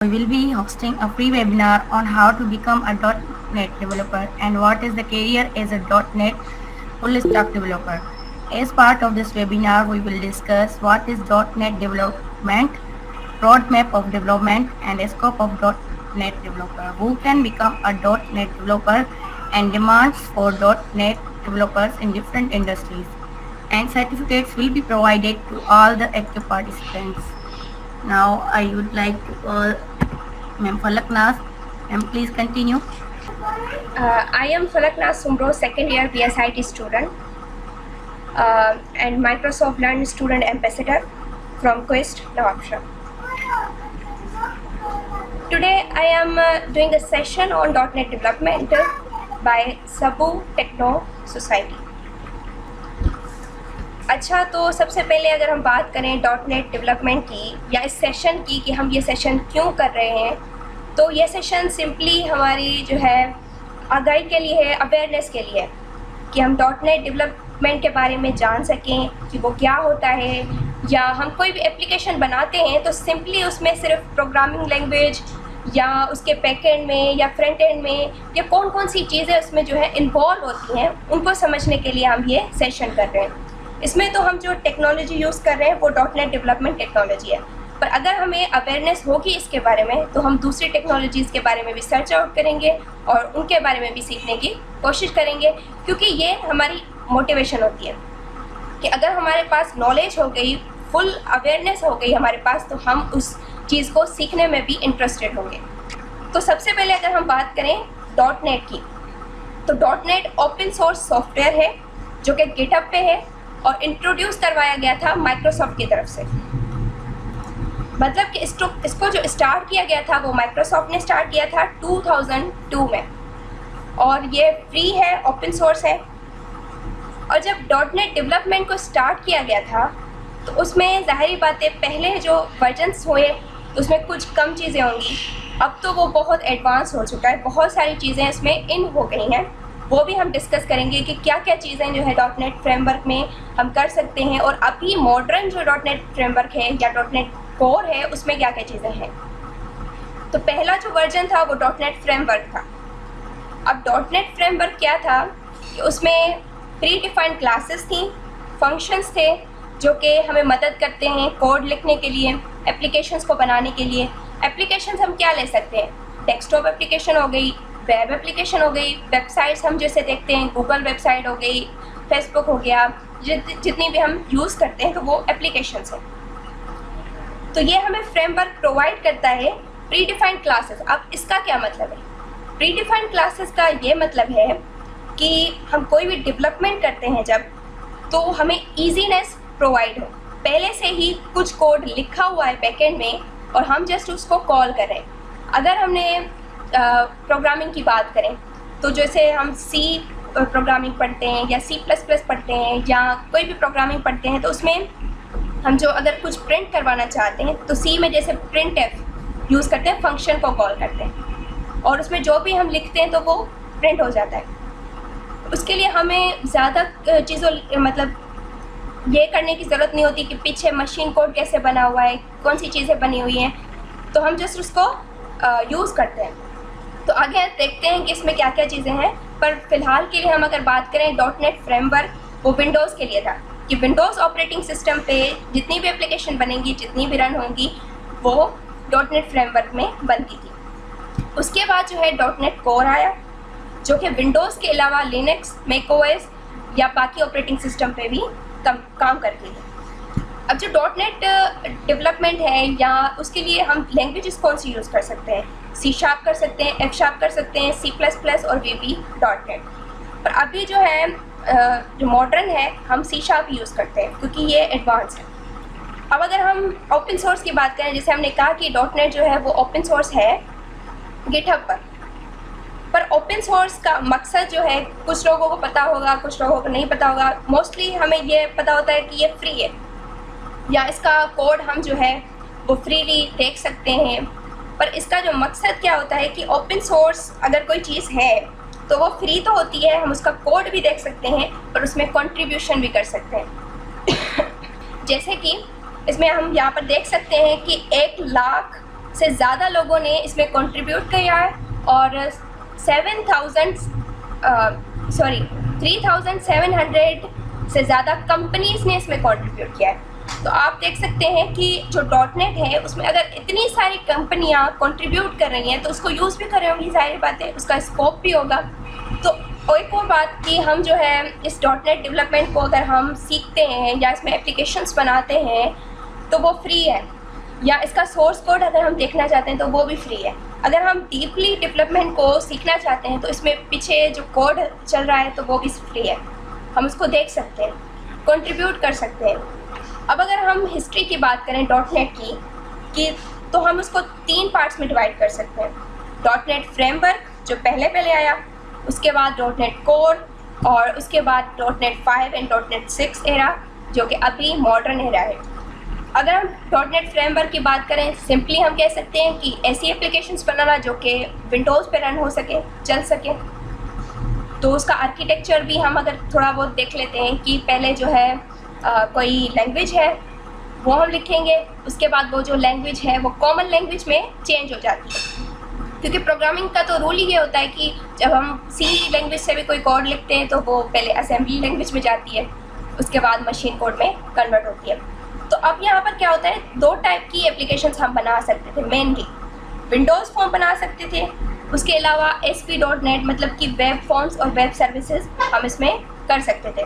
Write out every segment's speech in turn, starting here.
We will be hosting a free webinar on how to become a .NET developer and what is the career as a .NET full stack developer. As part of this webinar, we will discuss what is .NET development, roadmap of development, and scope of .NET developer, who can become a .NET developer, and demands for .NET developers in different industries. And certificates will be provided to all the active participants. Now I would like to call Ma'am Falaknaz. Ma'am, please continue. I am Falaknaz Sumro, second year BSIT student and Microsoft Learn Student Ambassador from Quest, Nawabshah. Today I am doing a session on .NET development by Sabu Techno Society. अच्छा, तो सबसे पहले अगर हम बात करें .NET development की या इस सेशन की कि हम ये सेशन क्यों कर रहे हैं, तो ये सेशन सिंपली हमारी जो है आगाही के लिए है, अवेयरनेस के लिए कि हम .NEट डेवलपमेंट के बारे में जान सकें कि वो क्या होता है, या हम कोई भी एप्लीकेशन बनाते हैं तो सिंपली उसमें सिर्फ प्रोग्रामिंग लैंग्वेज या उसके बैकएंड में या फ्रंट एंड में या कौन कौन सी चीज़ें उसमें जो है इन्वॉल्व होती हैं, उनको समझने के लिए हम ये सेशन कर रहे हैं। इसमें तो हम जो टेक्नोलॉजी यूज़ कर रहे हैं वो .NEट डेवलपमेंट टेक्नोलॉजी है, पर अगर हमें अवेयरनेस होगी इसके बारे में तो हम दूसरी टेक्नोलॉजीज़ के बारे में भी सर्च आउट करेंगे और उनके बारे में भी सीखने की कोशिश करेंगे, क्योंकि ये हमारी मोटिवेशन होती है कि अगर हमारे पास नॉलेज हो गई, फुल अवेयरनेस हो गई हमारे पास, तो हम उस चीज़ को सीखने में भी इंटरेस्टेड होंगे। तो सबसे पहले अगर हम बात करें .NEट की, तो .NEट ओपन सोर्स सॉफ्टवेयर है जो कि गिटहब पे है और इंट्रोड्यूस करवाया गया था माइक्रोसॉफ्ट की तरफ से। मतलब कि इसको जो स्टार्ट किया गया था वो माइक्रोसॉफ्ट ने स्टार्ट किया था 2002 में, और ये फ्री है, ओपन सोर्स है। और जब .NEट डेवलपमेंट को स्टार्ट किया गया था तो उसमें ज़ाहिरी बात है पहले जो वर्जन्स हुए तो उसमें कुछ कम चीज़ें होंगी, अब तो वो बहुत एडवांस हो चुका है, बहुत सारी चीज़ें इसमें इन हो गई हैं। वो भी हम डिस्कस करेंगे कि क्या क्या चीज़ें जो है .NEट फ्रेमवर्क में हम कर सकते हैं, और अभी मॉडर्न जो .NEट फ्रेमवर्क है या .NEट कोर है उसमें क्या क्या चीज़ें हैं। तो पहला जो वर्जन था वो .NEट फ्रेमवर्क था। अब .NEट फ्रेमवर्क क्या था कि उसमें प्री डिफाइंड क्लासेस थी, फंक्शंस थे जो कि हमें मदद करते हैं कोड लिखने के लिए, एप्लीकेशंस को बनाने के लिए। एप्लीकेशंस हम क्या ले सकते हैं, डेस्कटॉप एप्लीकेशन हो गई, वेब एप्लीकेशन हो गई, वेबसाइट्स हम जैसे देखते हैं गूगल वेबसाइट हो गई, फेसबुक हो गया, जितनी भी हम यूज़ करते हैं तो वो एप्लीकेशंस हैं। तो ये हमें फ्रेमवर्क प्रोवाइड करता है प्री डिफाइंड क्लासेस। अब इसका क्या मतलब है, प्री डिफाइंड क्लासेस का ये मतलब है कि हम कोई भी डेवलपमेंट करते हैं जब, तो हमें ईजीनेस प्रोवाइड हो, पहले से ही कुछ कोड लिखा हुआ है बैकएंड में और हम जस्ट उसको कॉल करें। अगर हमने प्रोग्रामिंग की बात करें तो जैसे हम सी प्रोग्रामिंग पढ़ते हैं या C++ पढ़ते हैं या कोई भी प्रोग्रामिंग पढ़ते हैं, तो उसमें हम जो अगर कुछ प्रिंट करवाना चाहते हैं तो सी में जैसे printf यूज़ करते हैं, फंक्शन को कॉल करते हैं और उसमें जो भी हम लिखते हैं तो वो प्रिंट हो जाता है। उसके लिए हमें ज़्यादा चीज़ों मतलब ये करने की ज़रूरत नहीं होती कि पीछे मशीन कोड कैसे बना हुआ है, कौन सी चीज़ें बनी हुई हैं, तो हम जस्ट उसको यूज़ करते हैं। तो आगे देखते हैं कि इसमें क्या क्या चीज़ें हैं, पर फिलहाल के लिए हम अगर बात करें .NEट फ्रेमवर्क वो विंडोज़ के लिए था कि विंडोज़ ऑपरेटिंग सिस्टम पे जितनी भी एप्लीकेशन बनेंगी, जितनी भी रन होंगी, वो .NEट फ्रेमवर्क में बनती थी। उसके बाद जो है .NEट कोर आया जो कि विंडोज़ के अलावा लिनक्स, मैकओएस या बाकी ऑपरेटिंग सिस्टम पे भी काम करती है। अब जो .NEट डेवलपमेंट है या उसके लिए हम लैंग्वेजेस कौन सी यूज़ कर सकते हैं, C# कर सकते हैं, F# कर सकते हैं, C++ और VB.NET। पर अभी जो है जो मॉडर्न है हम C# यूज़ करते हैं क्योंकि ये एडवांस है। अब अगर हम ओपन सोर्स की बात करें, जैसे हमने कहा कि .NEट जो है वो ओपन सोर्स है गिटहब पर ओपन सोर्स का मकसद जो है कुछ लोगों को पता होगा, कुछ लोगों को नहीं पता होगा। मोस्टली हमें ये पता होता है कि ये फ्री है या इसका कोड हम जो है वो फ्रीली देख सकते हैं, पर इसका जो मकसद क्या होता है कि ओपन सोर्स अगर कोई चीज़ है तो वो फ्री तो होती है, हम उसका कोड भी देख सकते हैं पर उसमें कंट्रीब्यूशन भी कर सकते हैं। जैसे कि इसमें हम यहाँ पर देख सकते हैं कि 1 लाख से ज़्यादा लोगों ने इसमें कंट्रीब्यूट किया है और 3,700 से ज़्यादा कंपनीज़ ने इसमें कंट्रीब्यूट किया है। तो आप देख सकते हैं कि जो .NET है उसमें अगर इतनी सारी कंपनियां कंट्रीब्यूट कर रही हैं तो उसको यूज़ भी कर रही होंगी, जाहिर बात है उसका स्कोप भी होगा। तो एक और बात कि हम जो है इस .NET डेवलपमेंट को अगर हम सीखते हैं या इसमें एप्लीकेशंस बनाते हैं तो वो फ्री है, या इसका सोर्स कोड अगर हम देखना चाहते हैं तो वो भी फ्री है। अगर हम डीपली डेवलपमेंट को सीखना चाहते हैं तो इसमें पीछे जो कोड चल रहा है तो वो भी फ्री है, हम उसको देख सकते हैं, कंट्रीब्यूट कर सकते हैं। अब अगर हम हिस्ट्री की बात करें .NET की तो हम उसको 3 पार्ट्स में डिवाइड कर सकते हैं। .NET फ्रेमवर्क जो पहले आया, उसके बाद .NET कोर और उसके बाद .NET 5 एंड .NET 6 एरा जो कि अभी मॉडर्न एरा है। अगर हम .NET फ्रेमवर्क की बात करें, सिंपली हम कह सकते हैं कि ऐसी एप्लीकेशंस बनाना जो कि विंडोज़ पे रन हो सके, चल सके। तो उसका आर्किटेक्चर भी हम अगर थोड़ा बहुत देख लेते हैं कि पहले जो है कोई लैंग्वेज है वो हम लिखेंगे, उसके बाद वो जो लैंग्वेज है वो कॉमन लैंग्वेज में चेंज हो जाती है, क्योंकि प्रोग्रामिंग का तो रूल ही ये होता है कि जब हम सी लैंग्वेज से भी कोई कोड लिखते हैं तो वो पहले असेंबली लैंग्वेज में जाती है, उसके बाद मशीन कोड में कन्वर्ट होती है। तो अब यहाँ पर क्या होता है, 2 टाइप की एप्लीकेशंस हम बना सकते थे। मेनली विंडोज़ फॉर्म बना सकते थे, उसके अलावा ASP.NET मतलब कि वेब फॉर्म्स और वेब सर्विसेज हम इसमें कर सकते थे।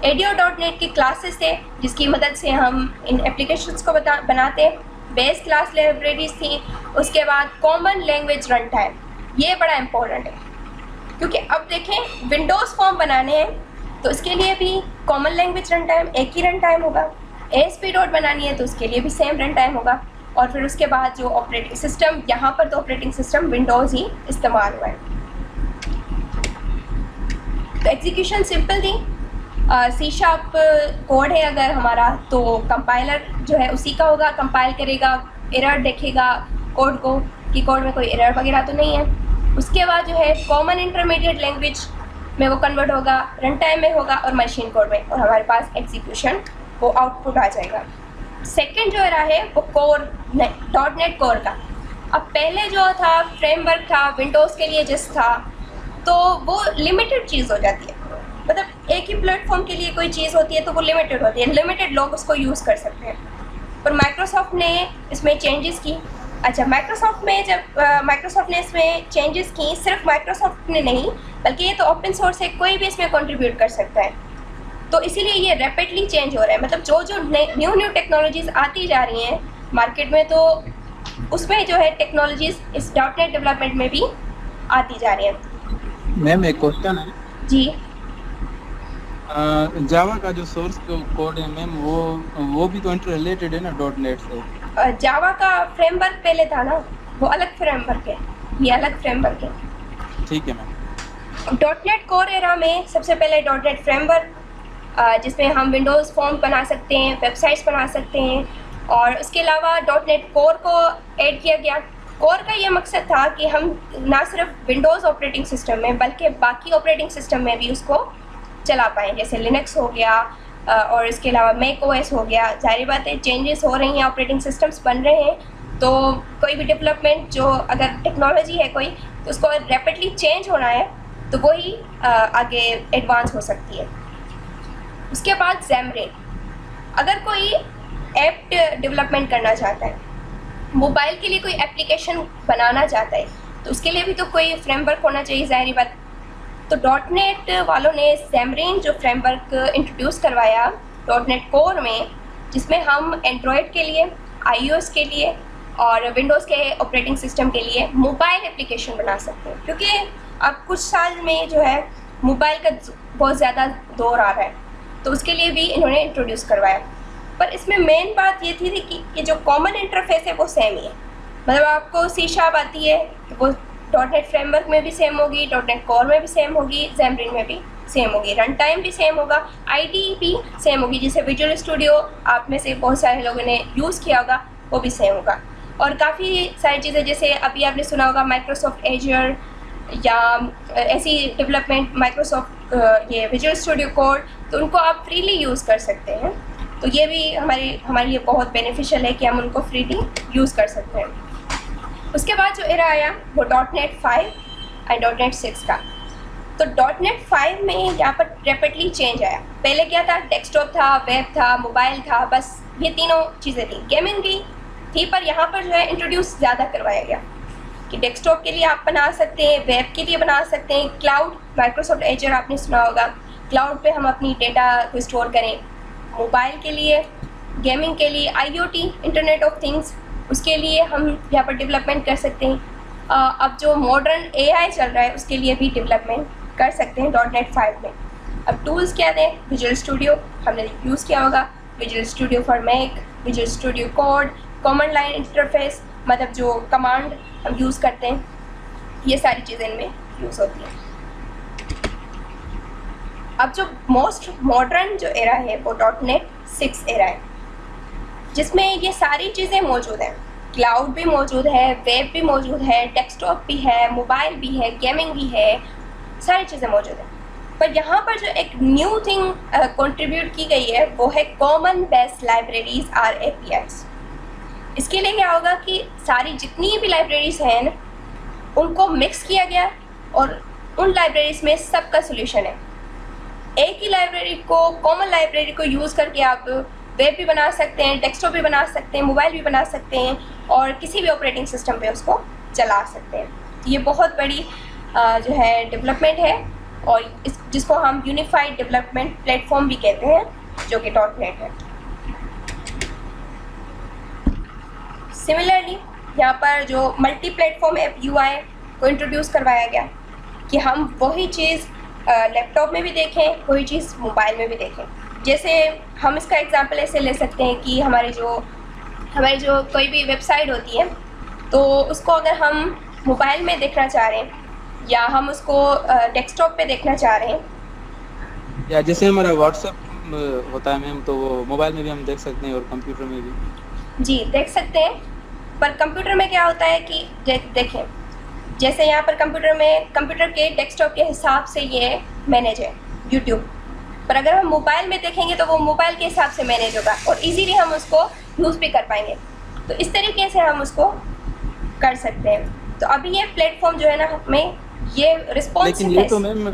ADO.NET की क्लासेस थे जिसकी मदद से हम इन एप्लीकेशंस को बनाते हैं। बेस क्लास लाइब्रेरीज थी, उसके बाद कॉमन लैंग्वेज रन टाइम, ये बड़ा इम्पोर्टेंट है क्योंकि अब देखें विंडोज़ फॉर्म बनाने हैं तो इसके लिए भी कॉमन लैंग्वेज रन टाइम एक ही रन टाइम होगा, ASP डॉट बनानी है तो उसके लिए भी सेम रन टाइम होगा, और फिर उसके बाद जो ऑपरेटिंग सिस्टम, यहाँ पर तो ऑपरेटिंग सिस्टम विंडोज़ ही इस्तेमाल हुआ है। तो एग्जीक्यूशन सिंपल थी, C# कोड है अगर हमारा तो कंपाइलर जो है उसी का होगा, कंपाइल करेगा, एरर देखेगा कोड को कि कोड में कोई एरर वगैरह तो नहीं है। उसके बाद जो है कॉमन इंटरमीडिएट लैंग्वेज में वो कन्वर्ट होगा, रन टाइम में होगा और मशीन कोड में, और हमारे पास एग्जीक्यूशन वो आउटपुट आ जाएगा। सेकंड जो रहा है वो कोर .NET कोर का। अब पहले जो था फ्रेमवर्क था विंडोज़ के लिए जिस था, तो वो लिमिटेड चीज़ हो जाती है, मतलब एक ही प्लेटफॉर्म के लिए कोई चीज़ होती है तो वो लिमिटेड होती है, लिमिटेड लोग उसको यूज़ कर सकते हैं। पर माइक्रोसॉफ्ट ने इसमें चेंजेस की। अच्छा, माइक्रोसॉफ्ट ने इसमें चेंजेस की, सिर्फ माइक्रोसॉफ्ट ने नहीं बल्कि ये तो ओपन सोर्स है, कोई भी इसमें कंट्रीब्यूट कर सकता है। तो इसीलिए ये रैपिडली चेंज हो रहा है, मतलब जो न्यू टेक्नोलॉजीज़ आती जा रही हैं मार्केट में, तो उसमें जो है टेक्नोलॉजीज़ इस .NET डेवलपमेंट में भी आती जा रही हैं। मैम एक क्वेश्चन है जी। जावा का जो सोर्स कोड है मैम, वो भी तो इंटर रिलेटेड है ना .NET से? जावा का फ्रेमवर्क पहले था ना, वो अलग फ्रेमवर्क है, ये अलग फ्रेमवर्क है। ठीक है मैम। .NET कोर एरा में सबसे पहले .NEट फ्रेमवर्क जिसमें हम विंडोज़ फॉर्म बना सकते हैं, वेबसाइट्स बना सकते हैं, और उसके अलावा .NEट कोर को ऐड किया गया। कोर का ये मकसद था कि हम ना सिर्फ विंडोज़ ऑपरेटिंग सिस्टम में बल्कि बाकी ऑपरेटिंग सिस्टम में भी उसको चला पाएँ, जैसे लिनक्स हो गया और इसके अलावा मैक OS हो गया। जाहिर बात है चेंजेस हो रही हैं, ऑपरेटिंग सिस्टम्स बन रहे हैं, तो कोई भी डेवलपमेंट जो अगर टेक्नोलॉजी है कोई, तो उसको रैपिडली चेंज होना है तो वही आगे एडवांस हो सकती है। उसके बाद Xamarin, अगर कोई ऐप डेवलपमेंट करना चाहता है, मोबाइल के लिए कोई एप्लीकेशन बनाना चाहता है, तो उसके लिए भी तो कोई फ्रेमवर्क होना चाहिए, ज़ाहिर बात। तो .NET वालों ने Xamarin जो फ्रेमवर्क इंट्रोड्यूस करवाया .NEट कोर में, जिसमें हम एंड्रॉयड के लिए, iOS के लिए और विंडोज़ के ऑपरेटिंग सिस्टम के लिए मोबाइल एप्लीकेशन बना सकते हैं, क्योंकि अब कुछ साल में जो है मोबाइल का बहुत ज़्यादा दौर आ रहा है, तो उसके लिए भी इन्होंने इंट्रोड्यूस करवाया। पर इसमें मेन बात ये थी कि ये जो कॉमन इंटरफेस है वो सेम ही है, मतलब आपको C# आती है तो वो .NEट फ्रेमवर्क में भी सेम होगी, .NEट कोर में भी सेम होगी, Xamarin में भी सेम होगी, रन टाइम भी सेम होगा, IDE भी सेम होगी, जैसे विजुअल स्टूडियो आप में से बहुत सारे लोगों ने यूज़ किया होगा वो भी सेम होगा। और काफ़ी सारी चीज़ें, जैसे अभी आपने सुना होगा माइक्रोसॉफ्ट एजर या ऐसी डेवलपमेंट माइक्रोसॉफ्ट ये विजुअल स्टूडियो कोड, तो उनको आप फ्रीली यूज़ कर सकते हैं। तो ये भी हमारे लिए बहुत बेनिफिशियल है कि हम उनको फ्रीली यूज़ कर सकते हैं। उसके बाद जो एरा आया वो .NET 5 एंड .NET 6 का। तो .NET 5 में यहाँ पर रैपिडली चेंज आया। पहले क्या था, डेस्कटॉप था, वेब था, मोबाइल था, बस ये तीनों चीज़ें थी। गेमिंग भी थी, पर यहाँ पर जो है इंट्रोड्यूस ज़्यादा करवाया गया कि डेस्कटॉप के लिए आप बना सकते हैं, वेब के लिए बना सकते हैं, क्लाउड, माइक्रोसॉफ्ट एजर आपने सुना होगा, क्लाउड पे हम अपनी डेटा को स्टोर करें, मोबाइल के लिए, गेमिंग के लिए, IoT, इंटरनेट ऑफ थिंग्स, उसके लिए हम यहाँ पर डेवलपमेंट कर सकते हैं। अब जो मॉडर्न AI चल रहा है उसके लिए भी डेवलपमेंट कर सकते हैं .NET 5 में। अब टूल्स क्या थे, विजुअल स्टूडियो हमने यूज़ किया होगा, visual studio for Mac, visual studio code, common line interface, मतलब जो कमांड हम यूज़ करते हैं, ये सारी चीज़ें इनमें यूज़ होती हैं। अब जो मोस्ट मॉडर्न जो एरा है वो .NET 6 एरा है, जिसमें ये सारी चीज़ें मौजूद हैं। क्लाउड भी मौजूद है, वेब भी मौजूद है, डेस्कटॉप भी है, मोबाइल भी है, गेमिंग भी है, सारी चीज़ें मौजूद हैं। पर यहाँ पर जो एक न्यू थिंग कंट्रीब्यूट की गई है वो है common base libraries or APIs। इसके लिए क्या होगा कि सारी जितनी भी लाइब्रेरीज हैं ना, उनको मिक्स किया गया और उन लाइब्रेरीज में सबका सोल्यूशन है। एक ही लाइब्रेरी को, कॉमन लाइब्रेरी को यूज़ करके आप वेब भी बना सकते हैं, डेस्कटॉप भी बना सकते हैं, मोबाइल भी बना सकते हैं और किसी भी ऑपरेटिंग सिस्टम पे उसको चला सकते हैं। तो ये बहुत बड़ी जो है डेवलपमेंट है और जिसको हम यूनिफाइड डेवलपमेंट प्लेटफॉर्म भी कहते हैं, जो कि .NET है। सिमिलरली यहाँ पर जो मल्टी प्लेटफॉर्म ऐप UI को इंट्रोड्यूस करवाया गया कि हम वही चीज़ लैपटॉप में भी देखें, वही चीज़ मोबाइल में भी देखें। जैसे हम इसका एग्जांपल ऐसे ले सकते हैं कि हमारी जो कोई भी वेबसाइट होती है, तो उसको अगर हम मोबाइल में देखना चाह रहे हैं या हम उसको डेस्कटॉप पे देखना चाह रहे हैं, या जैसे हमारा व्हाट्सएप होता है मैम, तो वो मोबाइल में भी हम देख सकते हैं और कंप्यूटर में भी जी देख सकते हैं। पर कंप्यूटर में क्या होता है कि देखें, जैसे यहाँ पर कंप्यूटर के डेस्कटॉप के हिसाब से ये मैनेज है यूट्यूब, पर अगर हम मोबाइल में देखेंगे तो वो मोबाइल के हिसाब से मैनेज होगा और इजीली हम उसको यूज़ भी कर पाएंगे। तो इस तरीके से हम उसको कर सकते हैं। तो अभी ये प्लेटफॉर्म जो है ना, हमें ये रिस्पॉन्सिव, लेकिन ये तो मैम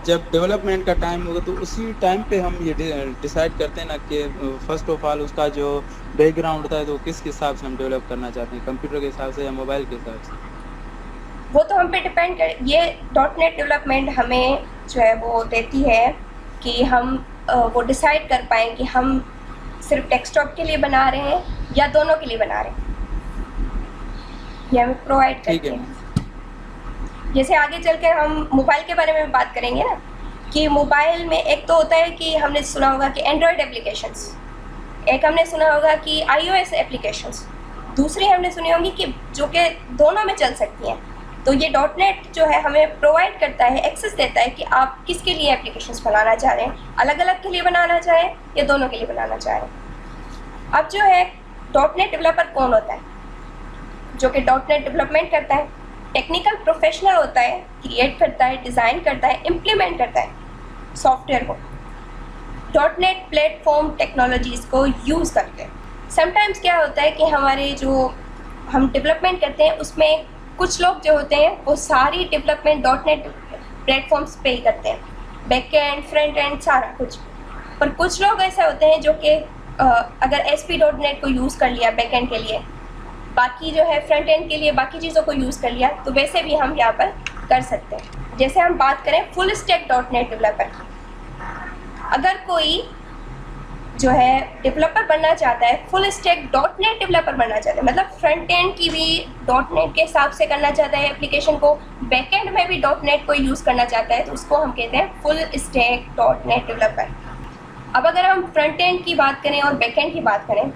जब डेवलपमेंट का टाइम होगा तो उसी टाइम पे हम ये डिसाइड करते हैं ना कि फर्स्ट ऑफ ऑल उसका जो बैकग्राउंड होता है तो किस हिसाब से हम डेवलप करना चाहते हैं, कंप्यूटर के हिसाब से या मोबाइल के हिसाब से। वो तो हम पे डिपेंड कर, ये .NET डेवलपमेंट हमें जो है वो देती है कि हम वो डिसाइड कर पाएँ कि हम सिर्फ डेस्कटॉप के लिए बना रहे हैं या दोनों के लिए बना रहे हैं, ये हमें प्रोवाइड करते हैं। जैसे आगे चलकर हम मोबाइल के बारे में बात करेंगे ना, कि मोबाइल में एक तो होता है कि हमने सुना होगा कि एंड्रॉयड एप्लीकेशंस, एक हमने सुना होगा कि iOS एप्लीकेशंस, दूसरी हमने सुनी होंगी कि जो कि दोनों में चल सकती हैं। तो ये .NET जो है हमें प्रोवाइड करता है, एक्सेस देता है कि आप किसके लिए एप्लीकेशंस बनाना चाह रहे हैं, अलग अलग के लिए बनाना चाहें या दोनों के लिए बनाना चाह रहे हैं। अब जो है .NEट डेवलपर कौन होता है, जो कि .NEट डेवलपमेंट करता है, टेक्निकल प्रोफेशनल होता है, क्रिएट करता है, डिज़ाइन करता है, इम्प्लीमेंट करता है सॉफ्टवेयर को .NEट प्लेटफॉर्म टेक्नोलॉजीज़ को यूज़ करके। समटाइम्स क्या होता है कि हमारे जो हम डेवलपमेंट करते हैं उसमें कुछ लोग जो होते हैं वो सारी डेवलपमेंट .NEट प्लेटफॉर्म्स पे ही करते हैं, बैक एंड, फ्रंट एंड, सारा कुछ। पर कुछ लोग ऐसे होते हैं जो कि अगर ASP.NET को यूज़ कर लिया बैक एंड के लिए, बाकी जो है फ्रंट एंड के लिए बाकी चीज़ों को यूज़ कर लिया, तो वैसे भी हम यहाँ पर कर सकते हैं। जैसे हम बात करें फुल स्टैक .NEट डेवलपर की, अगर कोई जो है डेवलपर बनना चाहता है, फुल स्टैक .NEट डेवलपर बनना चाहता है, मतलब फ्रंट एंड की भी .NEट के हिसाब से करना चाहता है एप्लीकेशन को, बैक एंड में भी .NEट को यूज़ करना चाहता है, तो उसको हम कहते हैं फुल स्टैक .NEट डेवलपर। अब अगर हम फ्रंट एंड की बात करें और बैक एंड की बात करें,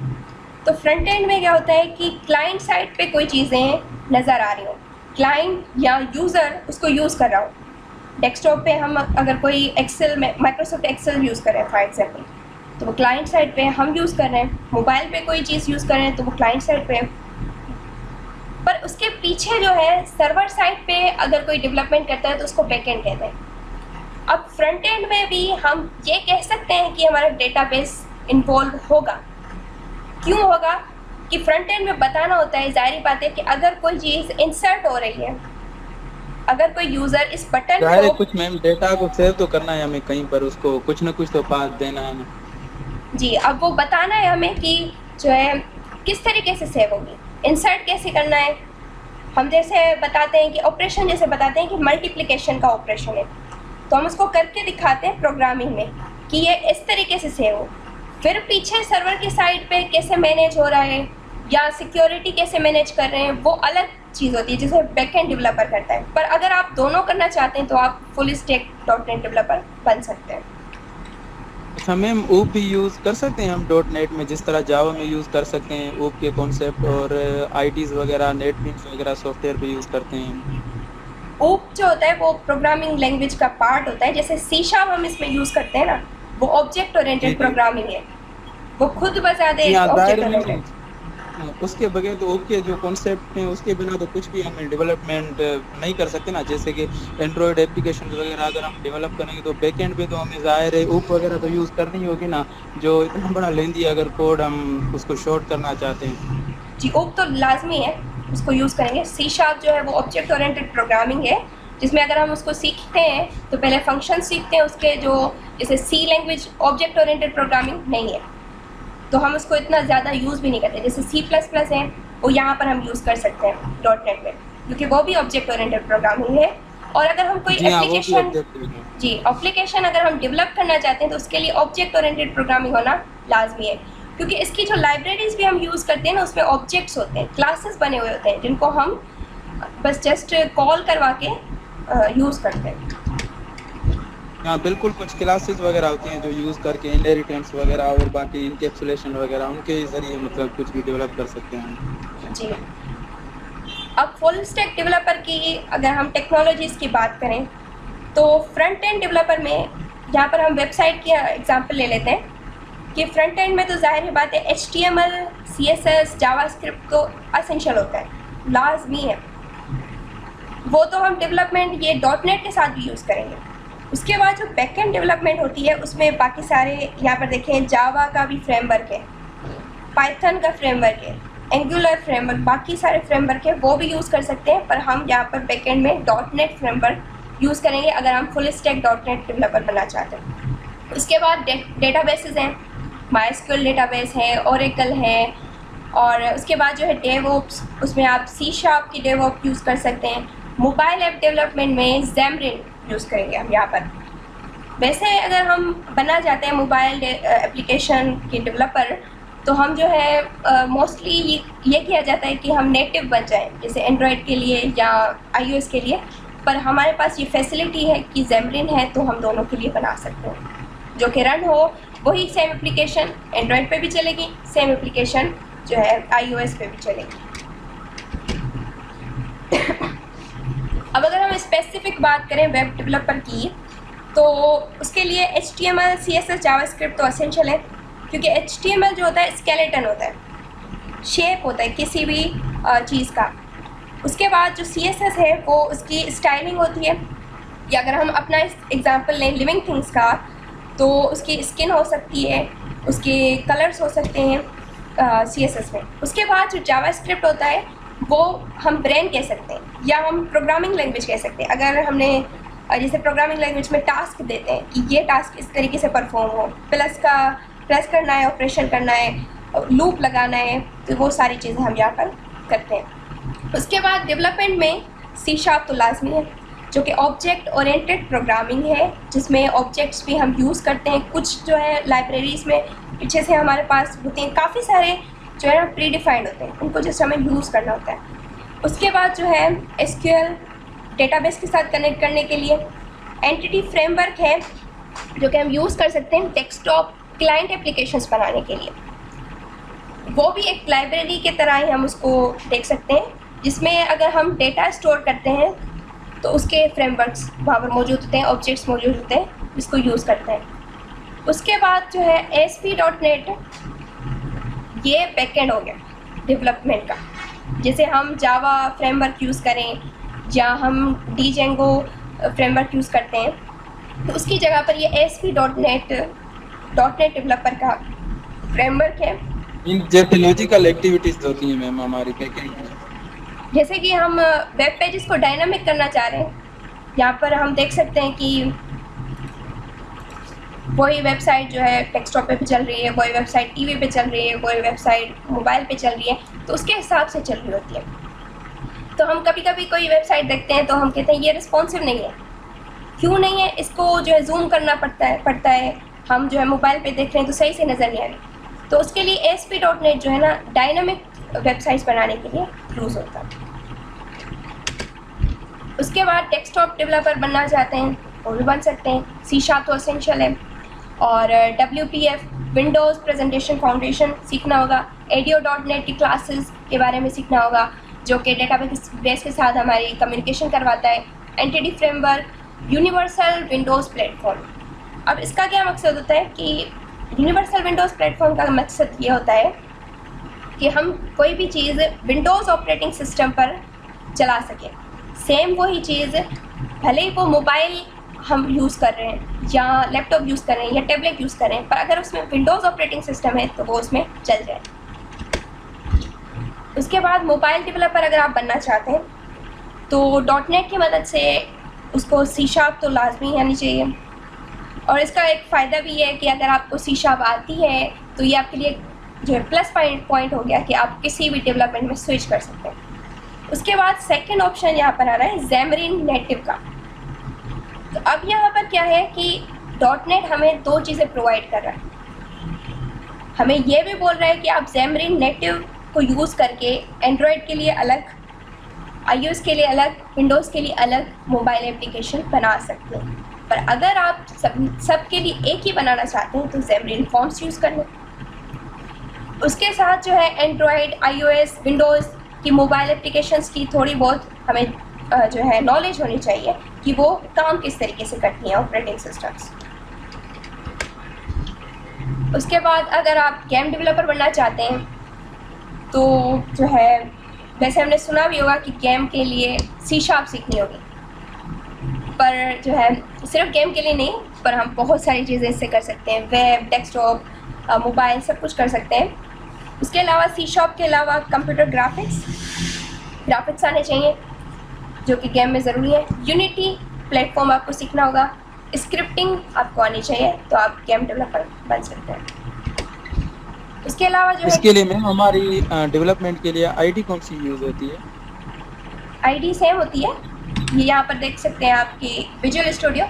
तो फ्रंट एंड में क्या होता है कि क्लाइंट साइड पे कोई चीज़ें नज़र आ रही हो, क्लाइंट या यूज़र उसको यूज़ कर रहा हो। डेस्कटॉप पे हम अगर कोई एक्सेल में माइक्रोसॉफ्ट एक्सेल यूज़ कर रहे हैं फॉर एग्जांपल, तो वो क्लाइंट साइड पे हम यूज़ कर रहे हैं। मोबाइल पे कोई चीज़ यूज़ कर रहे हैं तो वो क्लाइंट साइड पे। पर उसके पीछे जो है सर्वर साइड पे अगर कोई डेवलपमेंट करता है तो उसको बैक एंड कहते हैं। अब फ्रंट एंड में भी हम ये कह सकते हैं कि हमारा डेटाबेस इन्वॉल्व होगा। क्यों होगा? कि फ्रंट एंड में बताना होता है, ज़ाहिर बात है कि अगर कोई चीज़ इंसर्ट हो रही है, अगर कोई यूज़र इस बटन जाहिर है को, कुछ मैम डेटा को सेव तो करना है हमें कहीं पर, उसको कुछ ना कुछ तो पास देना है ना। जी अब वो बताना है हमें कि जो है किस तरीके से सेव होगी, इंसर्ट कैसे करना है। हम जैसे बताते हैं कि ऑपरेशन, जैसे बताते हैं कि मल्टीप्लिकेशन का ऑपरेशन है, तो हम उसको करके दिखाते हैं प्रोग्रामिंग में कि ये इस तरीके से सेव हो। फिर पीछे सर्वर की साइड पे कैसे मैनेज हो रहा है या सिक्योरिटी कैसे मैनेज कर रहे हैं, वो अलग चीज़ होती है जिसे बैकएंड डेवलपर करता है। पर अगर आप दोनों करना चाहते हैं तो आप फुल स्टैक .NET डेवलपर बन सकते हैं। अच्छा मैम, ऊप भी यूज़ कर सकते हैं हम .NET में, जिस तरह जावा में यूज़ कर सकते हैं ऊप के कॉन्सेप्ट, और आईटीज़ वगैरह नेटबीन्स वगैरह सॉफ्टवेयर भी यूज़ करते हैं। ऊप जो होता है वो प्रोग्रामिंग लैंग्वेज का पार्ट होता है, जैसे C# हम इसमें यूज़ करते हैं ना, वो ऑब्जेक्ट ओरिएंटेड प्रोग्रामिंग है, वो खुद बता दे ऑब्जेक्ट ओरिएंटेड। उसके बगैर तो ऊप के जो कॉन्सेप्ट हैं उसके बिना तो कुछ भी हम डेवलपमेंट नहीं कर सकते ना। जैसे कि एंड्रॉयड एप्लीकेशन वगैरह अगर हम डेवलप करेंगे तो बैकएंड पे तो हमें ज़ाहिर है ऊप वगैरह तो यूज़ करनी होगी ना, जो इतना बड़ा लेंदी अगर कोड हम उसको शॉर्ट करना चाहते हैं। जी ऊप तो लाजमी है, उसको यूज़ करेंगे। C# जो है वो ऑब्जेक्ट ओरिएंटेड प्रोग्रामिंग है, जिसमें अगर हम उसको सीखते हैं तो पहले फंक्शन सीखते हैं उसके, जो जैसे C language object oriented programming नहीं है, तो हम उसको इतना ज़्यादा यूज़ भी नहीं करते। जैसे C++ है वो यहाँ पर हम यूज़ कर सकते हैं .NET में, क्योंकि वो भी ऑब्जेक्ट ओरिएंटेड प्रोग्रामिंग है। और अगर हम कोई एप्लीकेशन अगर हम डेवलप करना चाहते हैं तो उसके लिए ऑब्जेक्ट ओरिएंटेड प्रोग्रामिंग होना लाजमी है, क्योंकि इसकी जो लाइब्रेरीज भी हम यूज़ करते हैं ना, उसमें ऑब्जेक्ट्स होते हैं, क्लासेस बने हुए होते हैं, जिनको हम बस जस्ट कॉल करवा के यूज़ करते हैं। हाँ बिल्कुल, कुछ क्लासेस वगैरह होती हैं जो यूज़ करके इनहेरिटेंस वगैरह और बाकी इनकैप्सुलेशन वगैरह उनके ज़रिए मतलब कुछ भी डेवलप कर सकते हैं। जी अब फुल स्टैक डेवलपर की अगर हम टेक्नोलॉजीज़ की बात करें तो फ्रंट एंड डेवलपर में, यहाँ पर हम वेबसाइट की एग्जांपल ले लेते हैं कि फ्रंट एंड में तो जाहिर है बात है HTML, CSS, जावास्क्रिप्ट तो असेंशियल होता है, लाजमी है, वो तो हम डेवलपमेंट ये .NET के साथ भी यूज़ करेंगे। उसके बाद जो बैकएंड डेवलपमेंट होती है उसमें बाकी सारे, यहाँ पर देखें जावा का भी फ्रेमवर्क है, पाइथन का फ्रेमवर्क है, एंगुलर फ्रेमवर्क, बाकी सारे फ्रेमवर्क है, वो भी यूज़ कर सकते हैं। पर हम यहाँ पर बैकएंड में .NET फ्रेमवर्क यूज़ करेंगे अगर हम फुल स्टैक .NET डेवलपर बनना चाहते हैं। उसके बाद डेटाबेसेस हैं, MySQL डेटाबेस है, ओरेकल है, और उसके बाद जो है डेवऑप्स, उसमें आप C# की डेवऑप्स यूज़ कर सकते हैं। मोबाइल ऐप डेवलपमेंट में Xamarin यूज़ करेंगे हम यहाँ पर। वैसे अगर हम बनना चाहते हैं मोबाइल एप्लीकेशन के डेवलपर, तो हम जो है मोस्टली ये किया जाता है कि हम नेटिव बन जाएं, जैसे एंड्रॉयड के लिए या iOS के लिए। पर हमारे पास ये फैसिलिटी है कि Xamarin है, तो हम दोनों के लिए बना सकते हैं, जो कि रन हो वही सेम एप्लीकेशन एंड्रॉयड पे भी चलेगी, सेम एप्लीकेशन जो है iOS पे भी चलेगी। अब अगर हम स्पेसिफिक बात करें वेब डेवलपर की, तो उसके लिए HTML, CSS, जावास्क्रिप्ट तो असेंशियल है, क्योंकि HTML जो होता है स्केलेटन होता है, शेप होता है किसी भी चीज़ का। उसके बाद जो CSS है वो उसकी स्टाइलिंग होती है, या अगर हम अपना एग्जांपल लें लिविंग थिंग्स का, तो उसकी स्किन हो सकती है, उसके कलर्स हो सकते हैं CSS में। उसके बाद जो जावास्क्रिप्ट होता है वो हम ब्रेन कह सकते हैं, या हम प्रोग्रामिंग लैंग्वेज कह सकते हैं। अगर हमने जैसे प्रोग्रामिंग लैंग्वेज में टास्क देते हैं कि ये टास्क इस तरीके से परफॉर्म हो, प्रेस करना है, ऑपरेशन करना है, लूप लगाना है, तो वो सारी चीज़ें हम यहाँ पर करते हैं। उसके बाद डेवलपमेंट में C# तो लाजमी है, जो कि ऑब्जेक्ट ओरिएंटेड प्रोग्रामिंग है, जिसमें ऑब्जेक्ट्स भी हम यूज़ करते हैं। कुछ जो है लाइब्रेरीज़ में पीछे से हमारे पास होते हैं, काफ़ी सारे जो है ना प्री डिफाइंड होते हैं, उनको जस्ट हमें यूज़ करना होता है। उसके बाद जो है SQL डेटाबेस के साथ कनेक्ट करने के लिए एंटिटी फ्रेमवर्क है, जो कि हम यूज़ कर सकते हैं डेस्कटॉप क्लाइंट एप्लीकेशंस बनाने के लिए। वो भी एक लाइब्रेरी के तरह ही हम उसको देख सकते हैं, जिसमें अगर हम डेटा स्टोर करते हैं तो उसके फ्रेमवर्क्स वहाँ पर मौजूद होते हैं, ऑब्जेक्ट्स मौजूद होते हैं, जिसको यूज़ करते हैं। उसके बाद जो है ASP.NET, ये बैकएंड हो गया डेवलपमेंट का। जैसे हम जावा फ्रेमवर्क यूज़ करें या हम Django फ्रेमवर्क यूज़ करते हैं, तो उसकी जगह पर ये ASP.NET डेवलपर का फ्रेमवर्क है, इन जैसे लॉजिकल एक्टिविटीज होती हैं मैम हमारी बैकएंड में। जैसे कि हम वेब पेजेस को डायनामिक करना चाह रहे हैं, यहाँ पर हम देख सकते हैं कि वही वेबसाइट जो है डेस्कटॉप पे भी चल रही है, वही वेबसाइट टीवी पे चल रही है, वही वेबसाइट मोबाइल पे चल रही है, तो उसके हिसाब से चल रही होती है। तो हम कभी कभी कोई वेबसाइट देखते हैं तो हम कहते हैं ये रिस्पॉन्सिव नहीं है। क्यों नहीं है? इसको जो है जूम करना पड़ता है। हम जो है मोबाइल पे देख रहे हैं तो सही से नज़र नहीं आ रही। तो उसके लिए ASP.NET जो है ना डायनामिक वेबसाइट्स बनाने के लिए यूज़ होता है। उसके बाद डेस्कटॉप डेवलपर बनना चाहते हैं वो भी बन सकते हैं। C# तो असेंशियल है, और WPF विंडोज़ प्रेजेंटेशन फाउंडेशन सीखना होगा। ADO.NET की क्लासेस के बारे में सीखना होगा जो कि डेटाबेस के साथ हमारी कम्युनिकेशन करवाता है। Entity framework, universal Windows platform. अब इसका क्या मकसद होता है कि यूनिवर्सल विंडोज़ प्लेटफॉर्म का मकसद ये होता है कि हम कोई भी चीज़ विंडोज़ ऑपरेटिंग सिस्टम पर चला सकें। सेम वही चीज़ भले ही वो मोबाइल हम यूज़ कर रहे हैं या लैपटॉप यूज़ कर रहे हैं या टैबलेट यूज़ कर रहे हैं, पर अगर उसमें विंडोज़ ऑपरेटिंग सिस्टम है तो वो उसमें चल जाए। उसके बाद मोबाइल डेवलपर अगर आप बनना चाहते हैं तो .NET की मदद से उसको C# तो लाजमी आनी चाहिए। और इसका एक फ़ायदा भी है कि अगर आपको C# आती है तो ये आपके लिए जो है प्लस पॉइंट हो गया कि आप किसी भी डेवलपमेंट में स्विच कर सकते हैं। उसके बाद सेकंड ऑप्शन यहाँ पर आ रहा है Xamarin नेटिव का। तो अब यहाँ पर क्या है कि .NET हमें दो चीज़ें प्रोवाइड कर रहा है। हमें ये भी बोल रहा है कि आप Xamarin नेटिव को यूज़ करके एंड्रॉयड के लिए अलग, iOS के लिए अलग, विंडोज़ के लिए अलग मोबाइल एप्लीकेशन बना सकते हैं। पर अगर आप सब के लिए एक ही बनाना चाहते हैं तो Xamarin Forms यूज़ कर लें। उसके साथ जो है एंड्रॉयड, iOS, विंडोज़ की मोबाइल एप्लीकेशंस की थोड़ी बहुत हमें जो है नॉलेज होनी चाहिए कि वो काम किस तरीके से करती हैं ऑपरेटिंग सिस्टम्स। उसके बाद अगर आप गेम डेवलपर बनना चाहते हैं तो जो है वैसे हमने सुना भी होगा कि गेम के लिए C# सीखनी होगी, पर जो है सिर्फ गेम के लिए नहीं, पर हम बहुत सारी चीज़ें इससे कर सकते हैं। वेब, डेस्कटॉप, मोबाइल सब कुछ कर सकते हैं। उसके अलावा C# के अलावा कंप्यूटर ग्राफिक्स आने चाहिए जो कि गेम में ज़रूरी है। यूनिटी प्लेटफॉर्म आपको सीखना होगा। स्क्रिप्टिंग आपको आनी चाहिए तो आप गेम डेवलपर बन सकते हैं। उसके अलावा जो इसके लिए मैम हमारी डेवलपमेंट के लिए आईडी कौन सी यूज़ होती है? आईडी सेम होती है। ये यहाँ पर देख सकते हैं आपकी विजुअल स्टूडियो।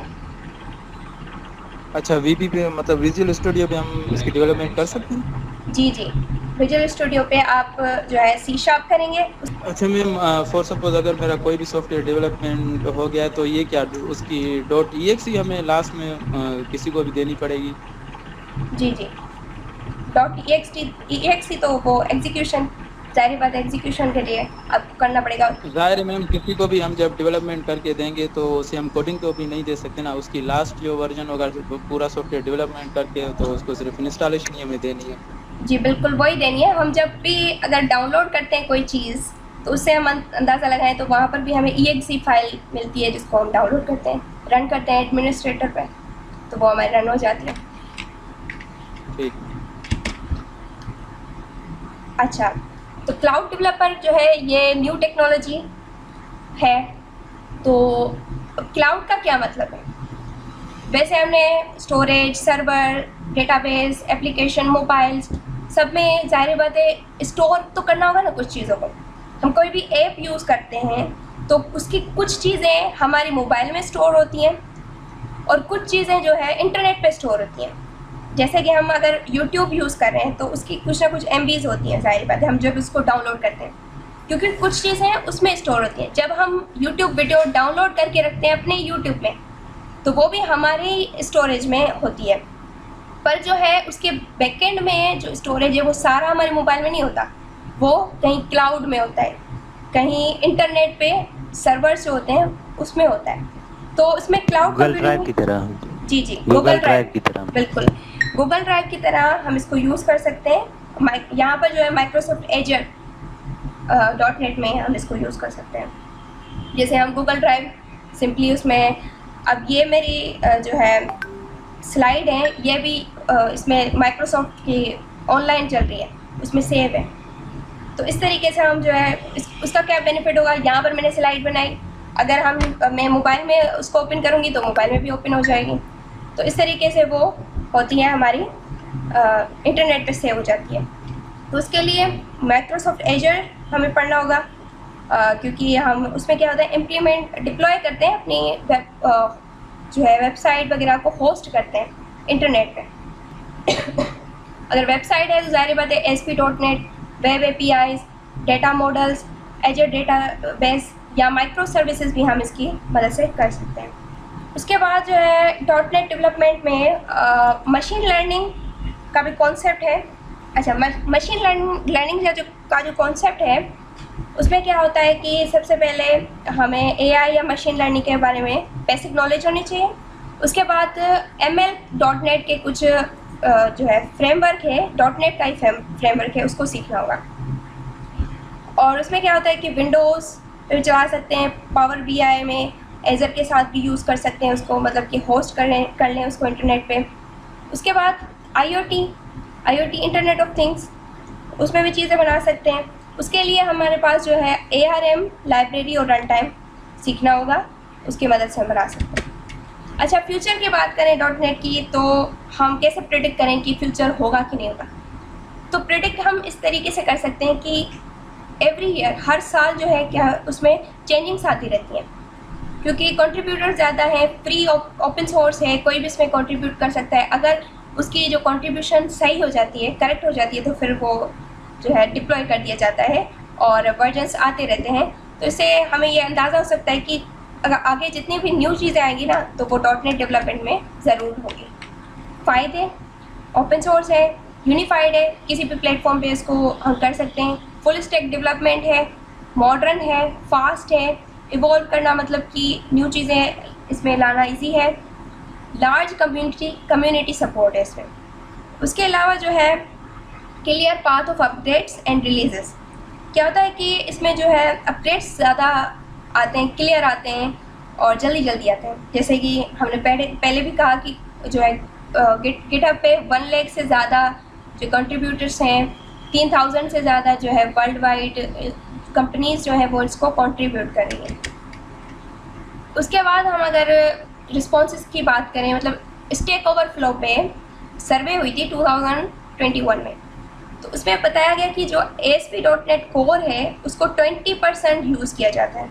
अच्छा, VB पे मतलब विजुअल स्टूडियो पे हम इसकी डेवलपमेंट कर सकते हैं? जी, विजुअल स्टूडियो पे आप जो है C# करेंगे। अच्छा मैम, फॉर सपोज अगर मेरा कोई भी सॉफ्टवेयर डेवलपमेंट हो गया है तो ये क्या उसकी .exe हमें लास्ट में किसी को भी देनी पड़ेगी? जी .exe तो वो एग्जीक्यूशन, जाहिर बात है एग्जीक्यूशन के लिए आपको करना पड़ेगा। जाहिर है मैम, किसी को भी हम जब डेवलपमेंट करके देंगे तो उसे हम कोडिंग तो भी नहीं दे सकते ना, उसकी लास्ट जो वर्जन होगा पूरा सॉफ्टवेयर डेवलपमेंट करके तो उसको सिर्फ इंस्टॉलेशन ही हमें देनी है। जी बिल्कुल वही देनी है। हम जब भी अगर डाउनलोड करते हैं कोई चीज़ तो उससे हम अंदाज़ा लगाएं तो वहाँ पर भी हमें exe फाइल मिलती है जिसको हम डाउनलोड करते हैं, रन करते हैं एडमिनिस्ट्रेटर पे, तो वो हमारी रन हो जाती है। ठीक। अच्छा, तो क्लाउड डेवलपर जो है ये न्यू टेक्नोलॉजी है। तो क्लाउड का क्या मतलब है? वैसे हमने storage, server, database, application, mobiles सब में जाहिर बात है स्टोर तो करना होगा ना कुछ चीज़ों को। हम कोई भी ऐप यूज़ करते हैं तो उसकी कुछ चीज़ें हमारी मोबाइल में स्टोर होती हैं और कुछ चीज़ें जो है इंटरनेट पे स्टोर होती हैं। जैसे कि हम अगर YouTube यूज़ कर रहे हैं तो उसकी कुछ ना कुछ MBs होती हैं, जाहिर बात है हम जब उसको डाउनलोड करते हैं, क्योंकि कुछ चीज़ें उसमें स्टोर होती हैं। जब हम YouTube वीडियो डाउनलोड करके रखते हैं अपने YouTube में तो वो भी हमारी स्टोरेज में होती है, पर जो है उसके बैकएंड में जो स्टोरेज है वो सारा हमारे मोबाइल में नहीं होता, वो कहीं क्लाउड में होता है, कहीं इंटरनेट पे सर्वर्स जो होते हैं उसमें होता है। तो इसमें क्लाउड गूगल ड्राइव की तरह। जी गूगल ड्राइव की तरह, बिल्कुल गूगल ड्राइव की तरह हम इसको यूज़ कर सकते हैं। यहाँ पर जो है माइक्रोसॉफ्ट एजर .NET में हम इसको यूज़ कर सकते हैं। जैसे हम गूगल ड्राइव सिंपली उसमें, अब ये मेरी जो है स्लाइड है, ये भी इसमें माइक्रोसॉफ्ट की ऑनलाइन चल रही है, उसमें सेव है। तो इस तरीके से हम जो है उसका क्या बेनिफिट होगा, यहाँ पर मैंने स्लाइड बनाई, अगर मैं मोबाइल में उसको ओपन करूँगी तो मोबाइल में भी ओपन हो जाएगी। तो इस तरीके से वो होती है हमारी इंटरनेट पे सेव हो जाती है। तो उसके लिए माइक्रोसॉफ्ट एजर हमें पढ़ना होगा, क्योंकि हम उसमें क्या होता है डिप्लॉय करते हैं अपनी जो है वेबसाइट वगैरह को होस्ट करते हैं इंटरनेट पे। अगर वेबसाइट है तो ज़ाहिर बात है ASP.NET, web APIs, data models, azure database या माइक्रो सर्विसेज भी हम इसकी मदद से कर सकते हैं। उसके बाद जो है .NET डेवलपमेंट में मशीन लर्निंग का भी कॉन्सेप्ट है। अच्छा, मशीन लर्निंग का जो कॉन्सेप्ट है उसमें क्या होता है कि सबसे पहले हमें AI या मशीन लर्निंग के बारे में बेसिक नॉलेज होनी चाहिए। उसके बाद ML.NET के कुछ जो है फ्रेमवर्क है, .NET का ही फ्रेमवर्क है, उसको सीखना होगा। और उसमें क्या होता है कि विंडोज़ पे चला सकते हैं, पावर BI में एजर के साथ भी यूज़ कर सकते हैं उसको, मतलब कि होस्ट कर लें उसको इंटरनेट पे। उसके बाद IoT इंटरनेट ऑफ थिंग्स, उसमें भी चीज़ें बना सकते हैं। उसके लिए हमारे पास जो है ARM लाइब्रेरी और रन टाइम सीखना होगा, उसकी मदद से हम बना सकते हैं। अच्छा, फ्यूचर की बात करें .NET की, तो हम कैसे प्रेडिक्ट करें कि फ्यूचर होगा कि नहीं होगा। तो प्रेडिक्ट हम इस तरीके से कर सकते हैं कि एवरी ईयर, हर साल जो है क्या उसमें चेंजिंग्स आती रहती हैं, क्योंकि कंट्रीब्यूटर ज़्यादा है, फ्री ओपन सोर्स है, कोई भी इसमें कंट्रीब्यूट कर सकता है। अगर उसकी जो कंट्रीब्यूशन सही हो जाती है, करेक्ट हो जाती है, तो फिर वो जो है डिप्लॉय कर दिया जाता है और वर्जन्स आते रहते हैं। तो इससे हमें ये अंदाज़ा हो सकता है कि अगर आगे जितनी भी न्यू चीज़ें आएंगी ना, तो वो .NET डेवलपमेंट में ज़रूर होगी। फ़ायदे, ओपन सोर्स है, यूनिफाइड है, किसी भी प्लेटफॉर्म पे इसको हम कर सकते हैं, फुल स्टैक डेवलपमेंट है, मॉडर्न है, फास्ट है, इवॉल्व करना मतलब कि न्यू चीज़ें इसमें लाना इजी है, लार्ज कम्युनिटी सपोर्ट है इसमें। उसके अलावा जो है clear path of updates and releases, क्या होता है कि इसमें जो है अपडेट्स ज़्यादा आते हैं, क्लियर आते हैं और जल्दी आते हैं। जैसे कि हमने पहले भी कहा कि जो है गिटहब पे 1 लाख से ज़्यादा जो कंट्रीब्यूटर्स हैं, 3000 से ज़्यादा जो है वर्ल्ड वाइड कंपनीज़ जो है वो इसको कंट्रीब्यूट कर रही हैं। उसके बाद हम अगर रिस्पॉन्सेस की बात करें, मतलब स्टैक ओवरफ्लो पे सर्वे हुई थी 2021 में, तो उसमें बताया गया कि जो ASP.NET कोर है उसको 20% यूज़ किया जाता है,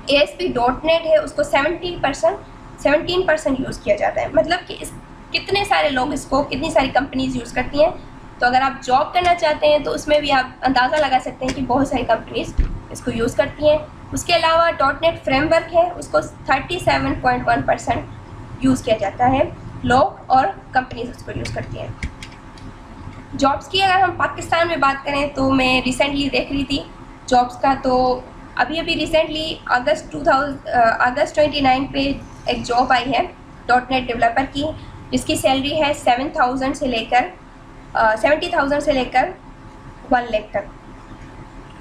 ASP.NET है उसको 17% यूज़ किया जाता है। मतलब कि कितने सारे लोग इसको, कितनी सारी कंपनीज़ यूज़ करती हैं। तो अगर आप जॉब करना चाहते हैं तो उसमें भी आप अंदाज़ा लगा सकते हैं कि बहुत सारी कंपनीज़ इसको यूज़ करती हैं। उसके अलावा .NET फ्रेमवर्क है उसको 37.1% यूज़ किया जाता है, लोग और कंपनीज उसको यूज़ करती हैं। जॉब्स की अगर हम पाकिस्तान में बात करें तो मैं रिसेंटली देख रही थी जॉब्स का, तो अभी रिसेंटली अगस्त 29 पे एक जॉब आई है .NET डेवलपर की, जिसकी सैलरी है 70,000 से लेकर 1 लाख तक।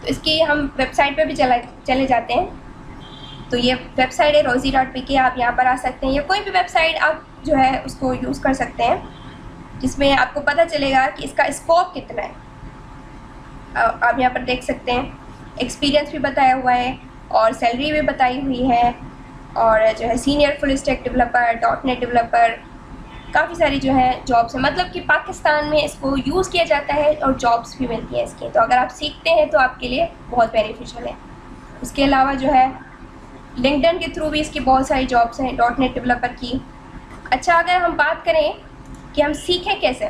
तो इसकी हम वेबसाइट पे भी चले जाते हैं, तो ये वेबसाइट है rosie.pk, आप यहाँ पर आ सकते हैं, या कोई भी वेबसाइट आप जो है उसको यूज़ कर सकते हैं, जिसमें आपको पता चलेगा कि इसका स्कोप कितना है। आप यहाँ पर देख सकते हैं, एक्सपीरियंस भी बताया हुआ है और सैलरी भी बताई हुई है, और जो है senior full stack developer, .NET developer, काफ़ी सारी जो है जॉब्स हैं। मतलब कि पाकिस्तान में इसको यूज़ किया जाता है और जॉब्स भी मिलती हैं इसकी, तो अगर आप सीखते हैं तो आपके लिए बहुत बेनिफिशियल है। उसके अलावा जो है लिंक्डइन के थ्रू भी इसकी बहुत सारी जॉब्स हैं .NET डेवलपर की। अच्छा, अगर हम बात करें कि हम सीखें कैसे,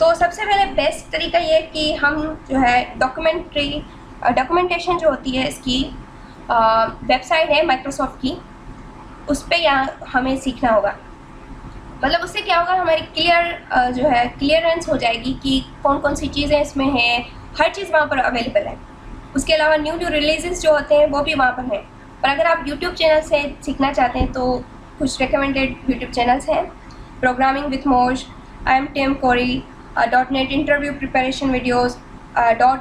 तो सबसे पहले बेस्ट तरीका ये कि हम जो है डॉक्यूमेंटेशन जो होती है इसकी वेबसाइट है माइक्रोसॉफ्ट की, उस पर यहाँ हमें सीखना होगा। मतलब उससे क्या होगा, हमारी क्लियरेंस हो जाएगी कि कौन कौन सी चीज़ें इसमें हैं, हर चीज़ वहाँ पर अवेलेबल है। उसके अलावा न्यू रिलीजेस जो होते हैं वो भी वहाँ पर हैं। पर अगर आप यूट्यूब चैनल से सीखना चाहते हैं तो कुछ रिकमेंडेड यूट्यूब चैनल्स हैं, programming with Mosh, I am Tim Corey, .NET interview preparation videos,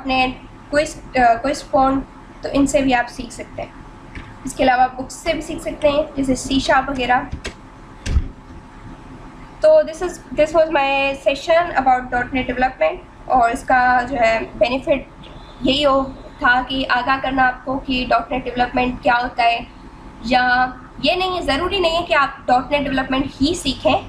.NEट क्विज फोन, तो इनसे भी आप सीख सकते हैं। इसके अलावा बुक्स से भी सीख सकते हैं, जैसे C# वगैरह। तो this was my session about .NET development. और इसका जो है बेनिफिट यही हो था कि आगाह करना आपको कि डॉट नेट डेवलपमेंट क्या होता है। या ये नहीं है, ज़रूरी नहीं है कि आप डॉट नेट डेवलपमेंट ही सीखें,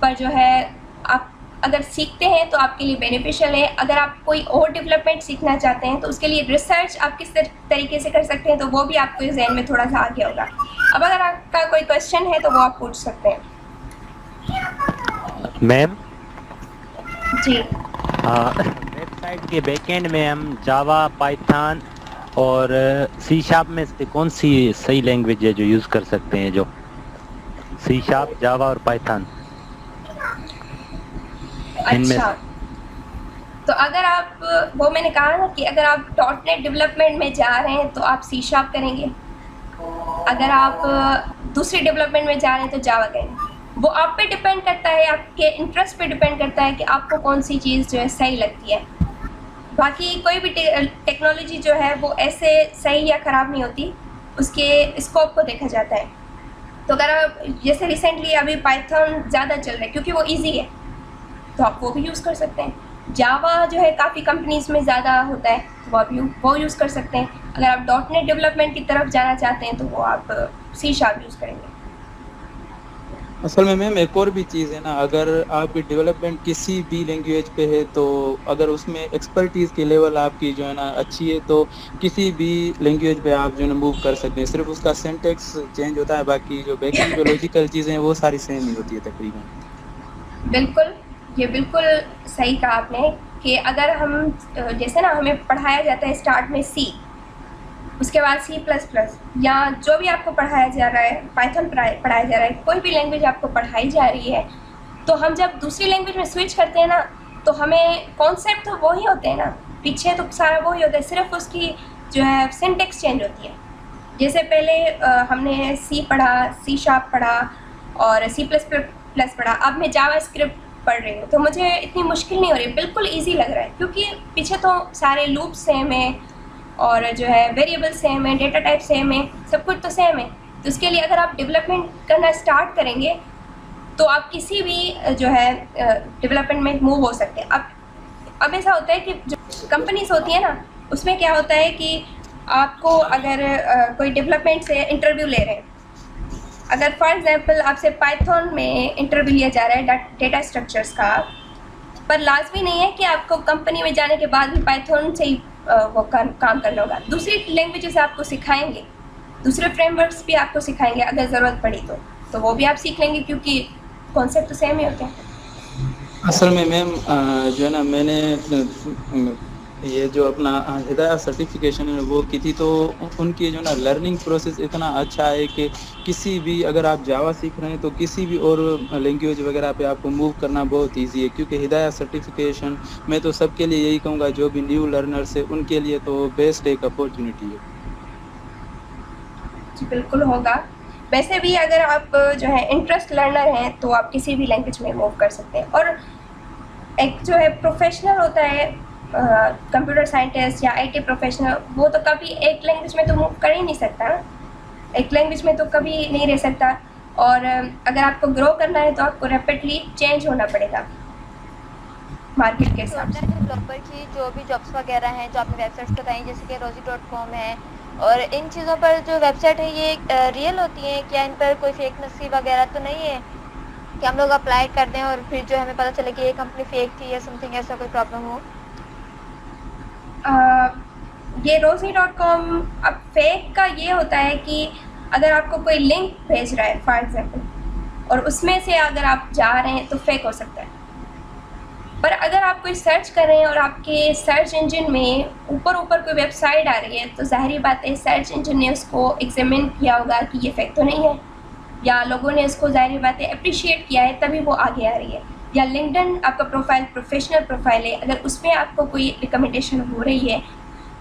पर जो है आप अगर सीखते हैं तो आपके लिए बेनिफिशियल है। अगर आप कोई और डेवलपमेंट सीखना चाहते हैं तो उसके लिए रिसर्च आप किस तरीके से कर सकते हैं, तो वो भी आपको जहन में थोड़ा सा आ गया होगा। अब अगर आपका कोई क्वेश्चन है तो वो आप पूछ सकते हैं। मैम जी, वेबसाइट के बैकएंड में हम जावा, पाइथन और सी शार्प में से कौन सी सही लैंग्वेज है जो यूज़ कर सकते हैं? जो सी शार्प, जावा और पाइथन इनमें अच्छा। तो अगर आप, वो मैंने कहा ना कि अगर आप डॉट नेट डेवलपमेंट में जा रहे हैं तो आप सी शार्प करेंगे, अगर आप दूसरे डेवलपमेंट में जा रहे हैं तो जावा करेंगे। वो आप पे डिपेंड करता है, आपके इंटरेस्ट पे डिपेंड करता है कि आपको कौन सी चीज़ जो है सही लगती है। बाकी कोई भी टेक्नोलॉजी जो है वो ऐसे सही या ख़राब नहीं होती, उसके स्कोप को देखा जाता है। तो अगर आप, जैसे रिसेंटली अभी पाइथन ज़्यादा चल रहा है क्योंकि वो ईजी है, तो आप वो भी यूज़ कर सकते हैं। जावा जो है काफ़ी कंपनीज़ में ज़्यादा होता है, तो वो आप वो यूज़ कर सकते हैं। अगर आप डॉट नेट डेवलपमेंट की तरफ जाना चाहते हैं तो वो आप सी शार्प यूज़ करेंगे। असल में मैम एक और भी चीज़ है ना, अगर आपकी डेवलपमेंट किसी भी लैंग्वेज पे है तो अगर उसमें एक्सपर्टीज़ की लेवल आपकी जो है ना अच्छी है तो किसी भी लैंग्वेज पे आप जो है ना मूव कर सकते हैं। सिर्फ उसका सिंटेक्स चेंज होता है, बाकी जो बैकएंड पे लॉजिकल चीज़ें हैं वो सारी सेम ही होती है तकरीबन। बिल्कुल, ये बिल्कुल सही कहा आपने कि अगर हम जैसे ना हमें पढ़ाया जाता है स्टार्ट में सी, उसके बाद C++ या जो भी आपको पढ़ाया जा रहा है, पाइथन पढ़ाया जा रहा है, कोई भी लैंग्वेज आपको पढ़ाई जा रही है, तो हम जब दूसरी लैंग्वेज में स्विच करते हैं ना तो हमें कॉन्सेप्ट तो वही होते हैं ना, पीछे तो सारा वही होता है, सिर्फ उसकी जो है सिंटेक्स चेंज होती है। जैसे पहले हमने C पढ़ा, C शार्प पढ़ा और C++ पढ़ा, अब मैं जावा स्क्रिप्ट पढ़ रही हूँ तो मुझे इतनी मुश्किल नहीं हो रही, बिल्कुल ईजी लग रहा है क्योंकि पीछे तो सारे लूप सेम है और जो है वेरिएबल सेम है, डेटा टाइप सेम है, सब कुछ तो सेम है। तो उसके लिए अगर आप डेवलपमेंट करना स्टार्ट करेंगे तो आप किसी भी जो है डेवलपमेंट में मूव हो सकते हैं। अब ऐसा होता है कि जो कंपनीज होती है ना, उसमें क्या होता है कि आपको अगर कोई डेवलपमेंट से इंटरव्यू ले रहे हैं, अगर फॉर एग्जांपल आपसे पाइथन में इंटरव्यू लिया जा रहा है डेटा स्ट्रक्चर्स का, पर लाजमी नहीं है कि आपको कंपनी में जाने के बाद भी पाइथन से ही वो काम करना होगा। दूसरी लैंग्वेजेस आपको सिखाएंगे, दूसरे फ्रेमवर्क्स भी आपको सिखाएंगे अगर ज़रूरत पड़ी तो वो भी आप सीख लेंगे क्योंकि कॉन्सेप्ट तो सेम ही होते हैं। असल में मैम जो है ना मैंने ये जो अपना हिदायत सर्टिफिकेशन है वो की थी, तो उनकी जो ना लर्निंग प्रोसेस इतना अच्छा है कि किसी भी, अगर आप जावा सीख रहे हैं तो किसी भी और लैंग्वेज वगैरह पे आपको मूव करना बहुत इजी है, क्योंकि हिदायत सर्टिफिकेशन मैं तो सबके लिए यही कहूँगा, जो भी न्यू लर्नर्स है उनके लिए तो बेस्ट एक अपॉर्चुनिटी है। जी बिल्कुल होगा। वैसे भी अगर आप जो है इंटरेस्ट लर्नर हैं तो आप किसी भी लैंग्वेज में मूव कर सकते हैं। और एक जो है प्रोफेशनल होता है कंप्यूटर साइंटिस्ट या आईटी प्रोफेशनल, वो तो कभी एक लैंग्वेज में तो मूव कर ही नहीं सकता ना, एक लैंग्वेज में तो कभी नहीं रह सकता। और अगर आपको ग्रो करना है तो आपको रैपिडली चेंज होना पड़ेगा मार्केट के हिसाब से। डेवलपर की जो भी जॉब्स वगैरह हैं जो आपने वेबसाइट्स बताई जैसे कि rosie.com है, और इन चीज़ों पर जो वेबसाइट है ये रियल होती है क्या? इन पर कोई फेकनेस वगैरह तो नहीं है कि हम लोग अप्लाई कर दें और फिर जो हमें पता चले कि ये कंपनी फेक थी या समथिंग, ऐसा कोई प्रॉब्लम हो? ये rosie.com अब फेक का ये होता है कि अगर आपको कोई लिंक भेज रहा है फॉर एग्जांपल और उसमें से अगर आप जा रहे हैं तो फेक हो सकता है। पर अगर आप कोई सर्च कर रहे हैं और आपके सर्च इंजन में ऊपर कोई वेबसाइट आ रही है तो ज़ाहिरी बात है सर्च इंजन ने उसको एग्जामिन किया होगा कि ये फेक तो नहीं है, या लोगों ने उसको ज़ाहिरी बात है अप्रिशिएट किया है तभी वो आगे आ रही है। या लिंक्डइन आपका प्रोफाइल प्रोफेशनल प्रोफाइल है, अगर उसमें आपको कोई रिकमेंडेशन हो रही है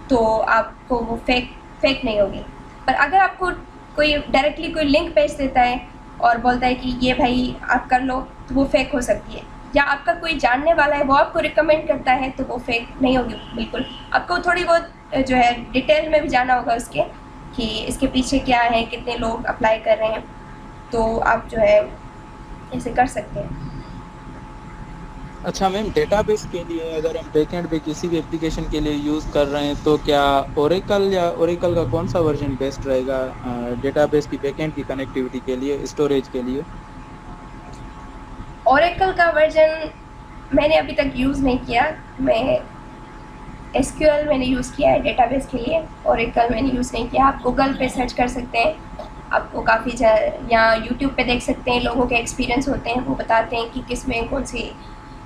तो आपको वो फेक नहीं होगी। पर अगर आपको कोई डायरेक्टली कोई लिंक भेज देता है और बोलता है कि ये भाई आप कर लो, तो वो फेक हो सकती है। या आपका कोई जानने वाला है वो आपको रिकमेंड करता है तो वो फेक नहीं होगी बिल्कुल। आपको थोड़ी बहुत जो है डिटेल में भी जाना होगा उसके कि इसके पीछे क्या है, कितने लोग अप्लाई कर रहे हैं, तो आप जो है ऐसे कर सकते हैं। अच्छा मैम, डेटाबेस के लिए अगर हम बैकएंड पे किसी भी एप्लीकेशन के लिए यूज़ कर रहे हैं तो क्या ओरेकल या ओरेकल का कौन सा वर्जन बेस्ट रहेगा डेटाबेस की बैकएंड की कनेक्टिविटी के लिए, स्टोरेज के लिए? ओरेकल का वर्जन मैंने अभी तक यूज़ नहीं किया। मैं एसक्यूएल मैंने यूज़ किया है डेटाबेस के लिए, ओरेकल मैंने यूज़ नहीं किया। आप गूगल पे सर्च कर सकते हैं, आपको काफ़ी या यूट्यूब पे देख सकते हैं, लोगों के एक्सपीरियंस होते हैं, वो बताते हैं कि किस में कौन सी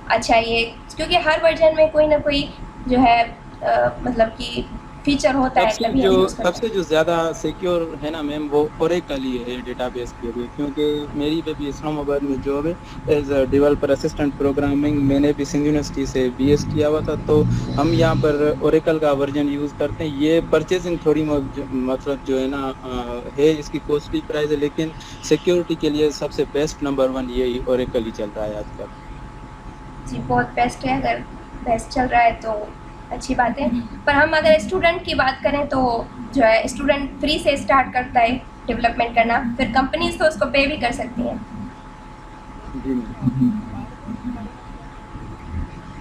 अच्छा है ये, क्योंकि हर वर्जन में कोई ना कोई जो है मतलब कि फीचर होता है, तभी हम यूज़ करते हैं। सबसे जो ज़्यादा सिक्योर है ना मैम, वो ओरेकल ही है डेटाबेस के लिए, क्योंकि मेरी पे भी इस्लामाबाद में जॉब है as a developer assistant programming. मैंने भी सिंध यूनिवर्सिटी से बीएस किया हुआ था, तो हम यहाँ पर ओरेकल का वर्जन यूज़ करते हैं। ये परचेजिंग थोड़ी मतलब जो है ना है, इसकी कॉस्टली प्राइस है, लेकिन सिक्योरिटी के लिए सबसे बेस्ट नंबर 1 यही ओरेकल ही चल रहा है आजकल। जी बहुत बेस्ट है, अगर बेस्ट चल रहा है तो अच्छी बात है। पर हम अगर स्टूडेंट की बात करें तो जो है स्टूडेंट फ्री से स्टार्ट करता है डेवलपमेंट करना, फिर कंपनीज तो उसको पे भी कर सकती हैं। जी मैम।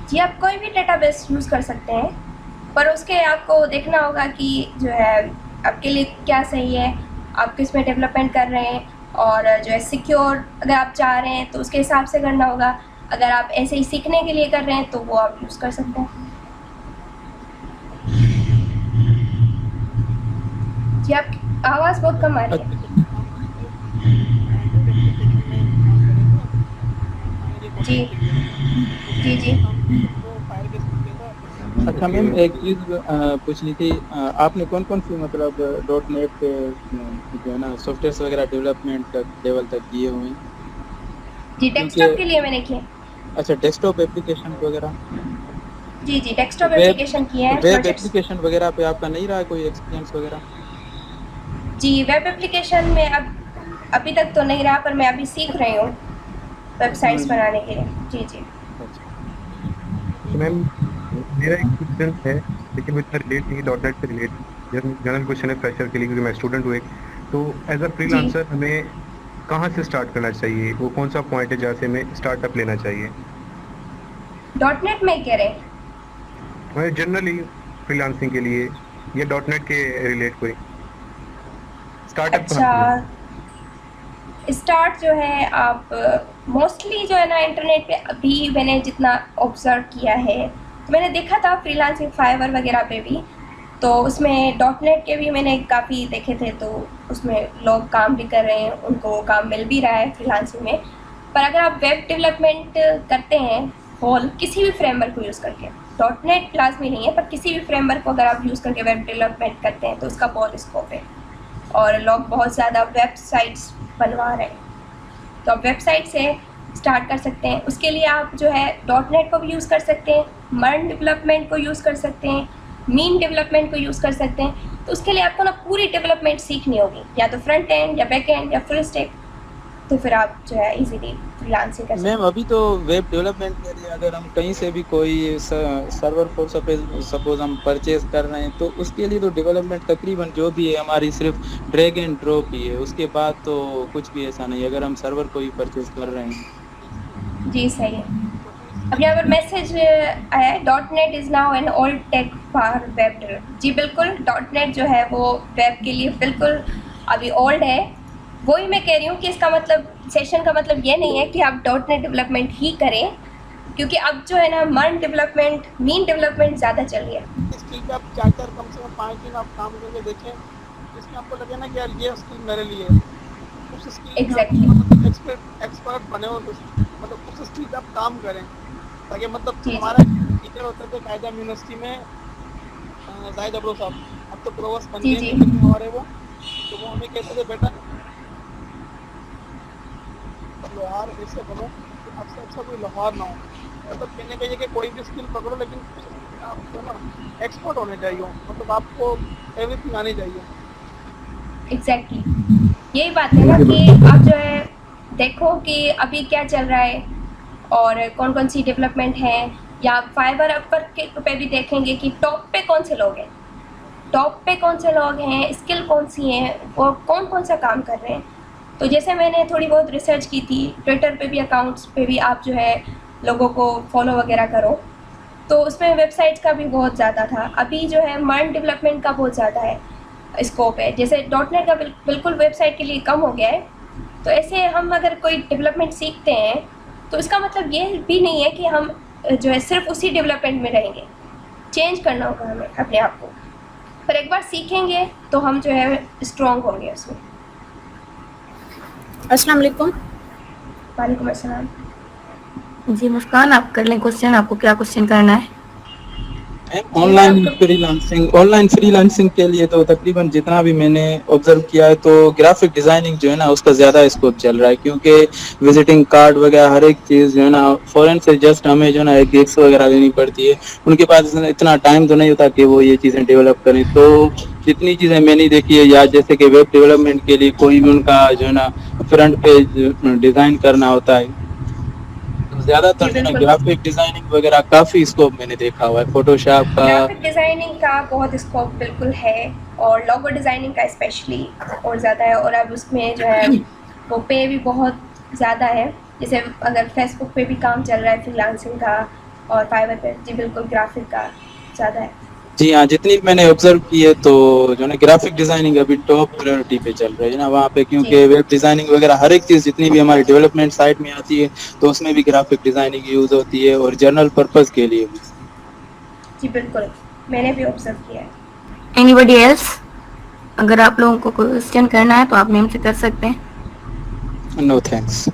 जी आप कोई भी डेटाबेस यूज़ कर सकते हैं, पर उसके आपको देखना होगा कि जो है आपके लिए क्या सही है, आप किस में डेवलपमेंट कर रहे हैं, और जो है सिक्योर अगर आप चाह रहे हैं तो उसके हिसाब से करना होगा। अगर आप ऐसे ही सीखने के लिए कर रहे हैं तो वो आप यूज़ कर सकते हैं। जी आपकी आवाज़ बहुत कम आ रही है। जी जी जी अच्छा मैम, एक चीज़ पूछनी थी, आपने कौन कौन सी मतलब डॉट नेट पे जो है ना सॉफ्टवेयर वगैरह डेवलपमेंट लेवल तक किए हुए हैं? जी डेस्कटॉप के लिए मैंने किया। अच्छा, डेस्कटॉप एप्लीकेशन वगैरह? जी जी डेस्कटॉप वेब एप्लीकेशन किए हैं, वेब प्रोजेक्ट्स। एप्लीकेशन वगैरह पे आपका नहीं रहा कोई एक्सपीरियंस वगैरह? जी वेब एप्लीकेशन में अभी तक तो नहीं रहा, पर मैं अभी सीख रही हूँ वेबसाइट्स बनाने के लिए। जी जी तो मैम मेरा एक क्वेश्चन है, लेकिन वो इतना रिलेट नहीं, डॉट नेट से रिलेट जनरल क्वेश्चन है फ्रेशर के लिए, क्योंकि मैं स्टूडेंट हूँ एक। तो एज अ फ्रीलांसर हमें कहाँ से स्टार्ट करना चाहिए, वो कौन सा पॉइंट है जहाँ से हमें स्टार्टअप लेना चाहिए? डॉट नेट में कह रहे हैं? मैं जनरली फ्रीलांसिंग के लिए या डॉट नेट के रिलेट कोई स्टार्टअप अच्छा, स्टार्ट जो है आप मोस्टली जो है ना इंटरनेट पे अभी मैंने जितना ऑब्जर्व किया है, तो मैंने देखा था फ्रीलांसिंग फाइवर वगैरह पे भी, तो उसमें डॉट नेट के भी मैंने काफ़ी देखे थे, तो उसमें लोग काम भी कर रहे हैं, उनको काम मिल भी रहा है फ्रीलांसिंग में। पर अगर आप वेब डेवलपमेंट करते हैं होल किसी भी फ्रेमवर्क को यूज़ करके, डॉट नेट लाजमी नहीं है, पर किसी भी फ्रेमवर्क को अगर आप यूज़ करके वेब डेवलपमेंट करते हैं तो उसका बहुत स्कोप है, और लोग बहुत ज़्यादा वेबसाइट्स बनवा रहे हैं। तो आप वेबसाइट से स्टार्ट कर सकते हैं। उसके लिए आप जो है डॉट नेट को भी यूज़ कर सकते हैं, मर्न डेवलपमेंट को यूज़ कर सकते हैं, मीन डेवलपमेंट को यूज़ कर सकते हैं। तो उसके लिए आपको ना पूरी डेवलपमेंट सीखनी होगी, या तो फ्रंट एंड या बैक एंड या फुल स्टैक, तो फिर आप जो है इजीली फ्रीलांसिंग कर सकते हैं। मैम अभी तो वेब डेवलपमेंट के लिए अगर हम कहीं से भी कोई सर्वर फॉर सपोज हम परचेज कर रहे हैं, तो उसके लिए तो डेवलपमेंट तकरीबन जो भी है हमारी सिर्फ ड्रैग एंड ड्रॉप ही है, उसके बाद तो कुछ भी ऐसा नहीं अगर हम सर्वर को ही परचेज कर रहे हैं। जी सही है। अब यहाँ पर मैसेज आया है, dot net is now an old tech for web development. जी बिल्कुल, डॉट नेट जो है वो वेब के लिए बिल्कुल अभी ओल्ड है। वही मैं कह रही हूँ कि इसका मतलब सेशन का मतलब ये नहीं है कि आप डॉट नेट डेवलपमेंट ही करें, क्योंकि अब जो है ना मर्न डेवलपमेंट, मीन डेवलपमेंट ज़्यादा चल रही है। स्किल पे आप 4 कम से कम 5 दिन आप काम करके देखें, इसमें आपको लगे ना कि यार ये स्किल मेरे लिए है, उस स्किल Exactly. मतलब एक्सपर्ट बने हो, मतलब उस स्किल पे आप काम करें, ताकि मतलब जी, हमारा टीचर होते थे कायदा यूनिवर्सिटी में जाहिद अब्रो साहब, अब तो प्रोवोस्ट बन जी, गए जी। हैं और है वो, तो वो हमें कहते थे बेटा लोहार ऐसे बनो कि आपसे अच्छा कोई लोहार ना हो। मतलब कहने का ये कि कोई भी स्किल पकड़ो, लेकिन आपको ना एक्सपर्ट होने चाहिए, मतलब आपको एवरीथिंग आनी चाहिए। एग्जैक्टली यही बात है ना कि आप जो है देखो कि अभी क्या चल रहा है और कौन कौन सी डेवलपमेंट है, या फाइवर अपर के पे भी देखेंगे कि टॉप पे कौन से लोग हैं, टॉप पे कौन से लोग हैं, स्किल कौन सी हैं और कौन कौन सा काम कर रहे हैं। तो जैसे मैंने थोड़ी बहुत रिसर्च की थी, ट्विटर पे भी अकाउंट्स पे भी आप जो है लोगों को फॉलो वगैरह करो। तो उसमें वेबसाइट्स का भी बहुत ज़्यादा था। अभी जो है मॉडर्न डेवलपमेंट का बहुत ज़्यादा है स्कोप है, जैसे .NET का बिल्कुल वेबसाइट के लिए कम हो गया है। तो ऐसे हम अगर कोई डेवलपमेंट सीखते हैं तो इसका मतलब ये भी नहीं है कि हम जो है सिर्फ उसी डेवलपमेंट में रहेंगे, चेंज करना होगा हमें अपने आप को। पर एक बार सीखेंगे तो हम जो है स्ट्रॉन्ग होंगे उसमें। अस्सलाम वालेकुम। वालेकुम अस्सलाम। जी मुस्कान, आप कर लें क्वेश्चन, आपको क्या क्वेश्चन करना है? ऑनलाइन फ्रीलांसिंग के लिए तो तकरीबन जितना भी मैंने ऑब्जर्व किया है तो ग्राफिक डिजाइनिंग जो है ना उसका ज्यादा स्कोप चल रहा है, क्योंकि विजिटिंग कार्ड वगैरह हर एक चीज जो है ना फॉरेन से जस्ट हमें जो है ना एक गिग्स वगैरह लेनी पड़ती है। उनके पास इतना टाइम तो नहीं होता कि वो ये चीजें डेवलप करें। तो जितनी चीजें मैंने देखी है, या जैसे कि वेब डेवलपमेंट के लिए कोई भी उनका जो है ना फ्रंट पेज डिजाइन करना होता है, तो ज्यादातर जी जो है ना बिल्कुल, ग्राफिक डिजाइनिंग वगैरह काफी स्कोप मैंने देखा हुआ है, फोटोशॉप का। ग्राफिक डिज़ाइनिंग का बहुत स्कोप बिल्कुल है, और लोगो डिज़ाइनिंग का स्पेशली और ज़्यादा है। और अब उसमें जो है वो पे भी बहुत ज़्यादा है। जैसे अगर फेसबुक पे भी काम चल रहा है फ्रीलांसिंग का, और फाइवर पे जी बिल्कुल ग्राफिक का ज़्यादा है। जी हाँ, जितनी भी मैंने ऑब्जर्व की है तो जो है ग्राफिक डिजाइनिंग अभी टॉप प्रायोरिटी पे चल रही है ना वहाँ पे, क्योंकि जी वेब डिजाइनिंग वगैरह हर एक चीज़ जितनी भी हमारी डेवलपमेंट साइट में आती है तो उसमें भी ग्राफिक डिजाइनिंग यूज होती है, और जर्नल पर्पस के लिए भी। जी बिल्कुल, मैंने भी ऑब्जर्व किया है। Anybody else? अगर आप लोगों को क्वेश्चन करना है तो आप मैम से कर सकते हैं। No thanks.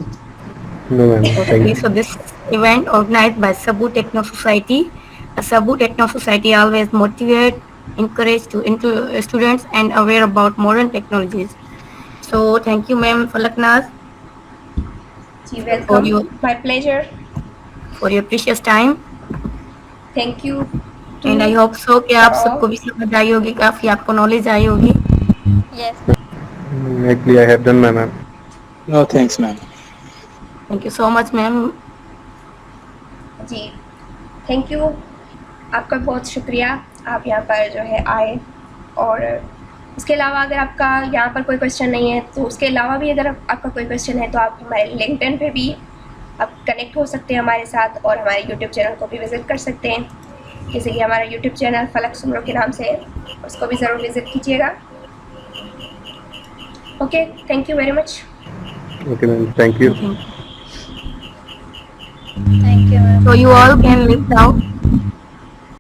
No ma'am, thank Okay, you. so this event organized by Sabu Techno Society. Sabu Techno Society always motivate, encourage to students and aware about modern technologies. So thank you, ma'am Falaknaz, ji for welcome, your my pleasure. precious time. Thank you And I hope so कि आप सबको भी समझ आई होगी, काफी आपको knowledge आई होगी. Yes. Actually, I have done my ma'am. No thanks ma'am. Thank you so much, ma'am. जी थैंक यू, आपका बहुत शुक्रिया, आप यहाँ पर जो है आए। और इसके अलावा अगर आपका यहाँ पर कोई क्वेश्चन नहीं है तो उसके अलावा भी अगर आपका कोई क्वेश्चन है तो आप हमारे लिंक्डइन पे भी आप कनेक्ट हो सकते हैं हमारे साथ, और हमारे यूट्यूब चैनल को भी विज़िट कर सकते हैं। जैसे कि हमारा यूट्यूब चैनल फलक सुमरो के नाम से है, उसको भी ज़रूर विज़िट कीजिएगा। Okay, thank you very much. Okay, ma'am. Thank you. Thank you ma'am. So you all can lift out